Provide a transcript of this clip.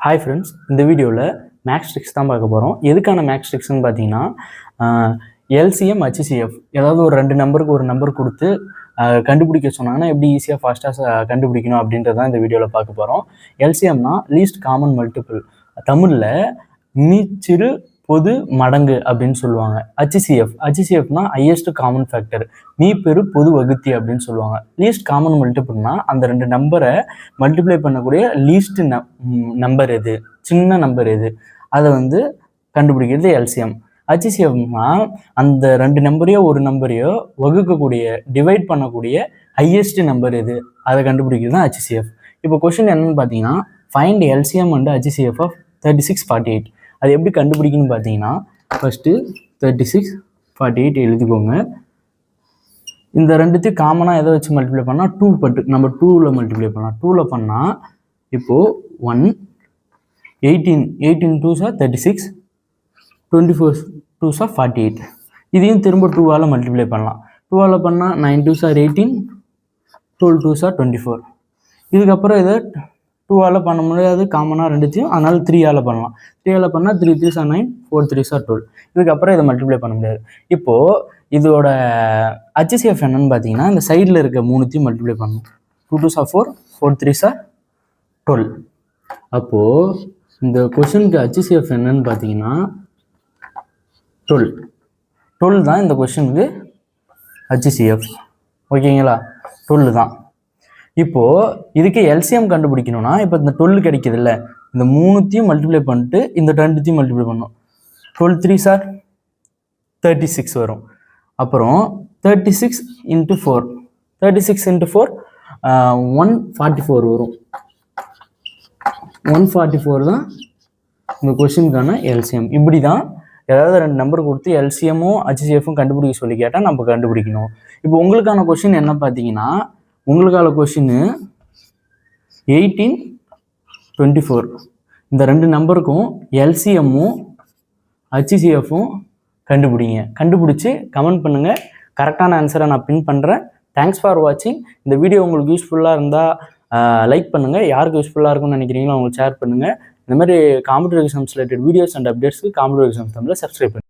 Hi friends, இந்த வீடியோவில் maths tricks தான் பார்க்க போகிறோம். எதுக்கான மேக்ஸ் ட்ரிக்ஸ்னு பார்த்தீங்கன்னா எல்சிஎம் HCF ஏதாவது ஒரு ரெண்டு நம்பருக்கு ஒரு நம்பர் கொடுத்து கண்டுபிடிக்க சொன்னாங்கன்னா எப்படி ஈஸியாக ஃபாஸ்ட்டாக கண்டுபிடிக்கணும் அப்படின்றது தான் இந்த வீடியோவில் பார்க்க போகிறோம். எல்சிஎம்னா லீஸ்ட் காமன் மல்டிபிள், தமிழில் மீச்சிறு பொது மடங்கு அப்படின்னு சொல்லுவாங்க. HCFனா ஹையஸ்ட் காமன் ஃபேக்டர், மீ பெரு பொது வகுத்தி அப்படின்னு சொல்லுவாங்க. லீஸ்ட் காமன் மல்டிபிள்னா அந்த ரெண்டு நம்பரை மல்டிப்ளை பண்ணக்கூடிய லீஸ்ட் நம்பர் எது, சின்ன நம்பர் எது, அதை கண்டுபிடிக்கிறது எல்சிஎம். HCFனா அந்த ரெண்டு நம்பரையோ ஒரு நம்பரையோ வகுக்கக்கூடிய டிவைட் பண்ணக்கூடிய ஹையஸ்ட் நம்பர் எது, அதை கண்டுபிடிக்கிறது தான் HCF. இப்போ கொஸ்டின் என்னன்னு பார்த்தீங்கன்னா, find LCM and HCF of 36, 48. அது எப்படி கண்டுபிடிக்கணும்னு பார்த்தீங்கன்னா, ஃபஸ்ட்டு 36, 48 எழுதிக்கோங்க. இந்த ரெண்டுத்தையும் காமனாக எதை வச்சு மல்டிப்ளை பண்ணால் 2 நம்ம 2ல் மல்டிப்ளை பண்ணலாம். 2ல் பண்ணால் இப்போது 1, 18 2s 36, 24 2s 48. இதையும் திரும்ப 2ஆல் மல்டிப்ளை பண்ணலாம். 2ஆல் பண்ணால் 9 2s 18, 12 2s 24. இதுக்கப்புறம் இதை 2ஆல் பண்ண முடியாது, காமனாக ரெண்டுத்தையும், அதனால் 3ஆல் பண்ணலாம். 3ஆல் பண்ணால் 3 3s 9, 4 3s 12. இதுக்கப்புறம் இதை மல்டிப்ளை பண்ண முடியாது. இப்போது இதோட HCF என்னன்னு பார்த்தீங்கன்னா, இந்த சைடில் இருக்க மூணுத்தையும் மல்டிப்ளை பண்ணணும். 2 2s 4, 4 3s 12. அப்போது இந்த கொஷனுக்கு HCF என்னன்னு பார்த்தீங்கன்னா 12 தான் இந்த கொஷனுக்கு HCF. ஓகேங்களா, 12 தான். இப்போது இதுக்கு எல்சிஎம் கண்டுபிடிக்கணும்னா, இப்போ இந்த 12 கிடைக்கிது இல்லை, இந்த மூணுத்தையும் மல்டிப்ளை பண்ணிட்டு இந்த ரெண்டுத்தையும் மல்டிப்ளை பண்ணணும். 12 3s 36 வரும். அப்புறம் 36 × 4, 36 × 4 144 வரும். 144 தான் இந்த கொஸ்டினுக்கான எல்சிஎம். இப்படி தான் ஏதாவது ரெண்டு நம்பர் கொடுத்து எல்சிஎம்மும் HCFும் கண்டுபிடிக்க சொல்லி கேட்டால் நம்ம கண்டுபிடிக்கணும். இப்போ உங்களுக்கான கொஸ்டின் என்ன பார்த்தீங்கன்னா, உங்களுக்கான கொஸ்டின் 18 24. இந்த ரெண்டு நம்பருக்கும் எல்சிஎம்மும் HCFும் கண்டுபிடிங்க. கண்டுபிடிச்சி கமெண்ட் பண்ணுங்கள். கரெக்டான ஆன்சரை நான் பின் பண்ணுறேன். தேங்க்ஸ் ஃபார் வாட்சிங். இந்த வீடியோ உங்களுக்கு யூஸ்ஃபுல்லாக இருந்தால் லைக் பண்ணுங்கள். யாருக்கு யூஸ்ஃபுல்லாக இருக்கும்னு நினைக்கிறீங்களோ அவங்களுக்கு ஷேர் பண்ணுங்கள். இந்த மாதிரி competitive exams related videos and அப்டேட்ஸ்க்கு காம்படிட்டிவ் எக்ஸாம்ஸ் தமிழில் சப்ஸ்கிரைப் பண்ணுங்கள்.